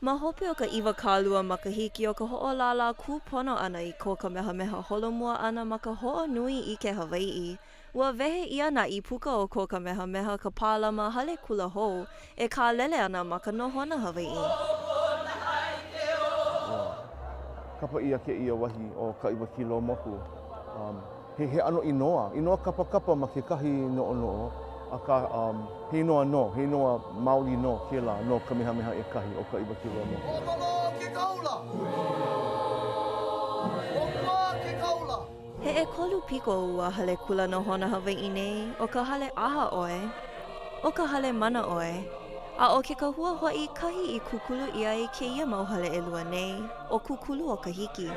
Ma hope o ka iwa kālua makahiki o ka ho'olala kūpono ana I ko Kamehameha holomua ana ma ka ho'onui I ke Hawai'i. Ua wehe ia na I puka o ko Kamehameha Kapālama hale kula hou e kālele ana ma ka nohona Hawai'i. Kapa ia ke ia wahi o ka iwa kilo moku. He ano inoa kapa ma ke kahi no'o a ka he noa maoli no ke la no Kamehameha e kahi o ka iwa kilo moku. He e kolu piko ua hale kula nohona Hawai'i nei o ka hale aha oe, o ka hale mana oe, a o ke kahua ho'i kahi I kukulu ia I ke ia mau hale elua nei, o kukulu o ka hiki.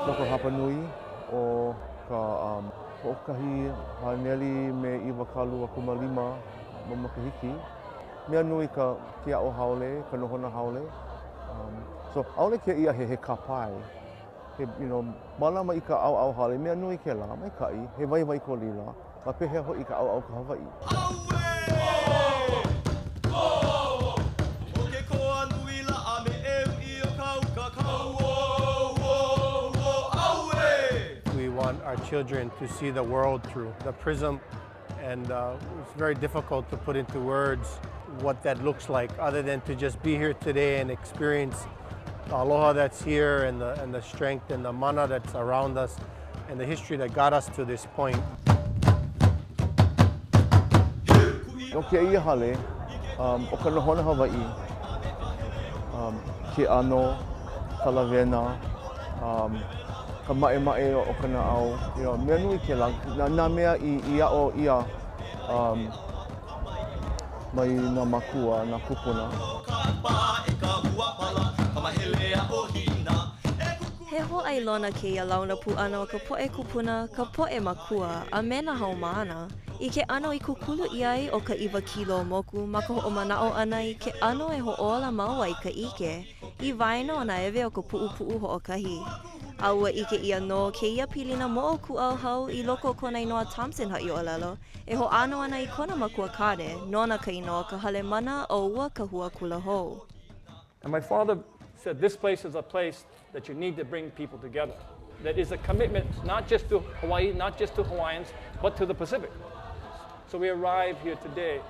No ka hapa nui o ka ho'okahi haneli me iwa kālua kumalima ma makahiki. Mea nui ka kia o haole, ka nohona haole. So aole ke ia he kāpai. He, malama I ka au haole, mea nui ke la, mai kai, he vai ko lila. Ma pehea ho'i ka au ka Hawai'i. We want our children to see the world through the prism, and it's very difficult to put into words what that looks like other than to just be here today and experience the aloha that's here and the strength and the mana that's around us and the history that got us to this point. No ke ia hale, o ka nohona Hawai'i, ke ano, ka lawena, ka ma'e o ka na'au, mea nui ke la, nā mea I a'o ia mai nā makua, nā kupuna. He ho'ai lona ke ia launa pu'ana o ka po'e kupuna, ka po'e makua, a me nā haumāna. I ke ano I kukulu iai o ka iwa kilo moku ma ka ho'omana'o ana I ke ano e ho'ola mau ai ka ike, I waino ana ewe o ka pu'upu'u ho'okahi. A ua ike ia no ke ia pilina mo'o ku'au hau I loko kona inoa Thompson ha'i o lelo, e ho'ano ana I kona makua kare, nona ka inoa ka hale mana o ua ka hua kula hou. And my father said this place is a place that you need to bring people together. That is a commitment not just to Hawaii, not just to Hawaiians, but to the Pacific. So we arrive here today.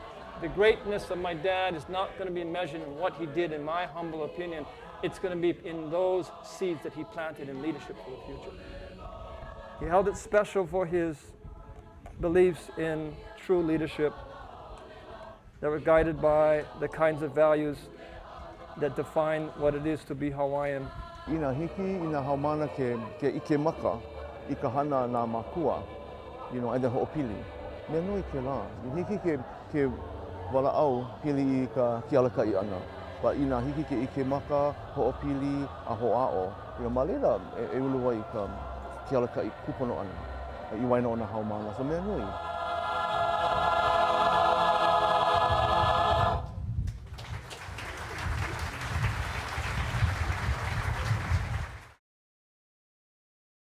The greatness of my dad is not going to be measured in what he did, in my humble opinion. It's going to be in those seeds that he planted in leadership for the future. He held it special for his beliefs in true leadership that were guided by the kinds of values that define what it is to be Hawaiian. Ina hiki, ina haumana ke ike maka I ka hana nā makua, aina ho'opili. Mea nui ke la. Hiki ke wala'au pili I ka kialaka'i ana. But ina hiki ke ike maka, ho'opili, a ho'a'o. Ma leila e ulu ai ka kialaka'i kupono ana. I waina o na haumana. So mea nui.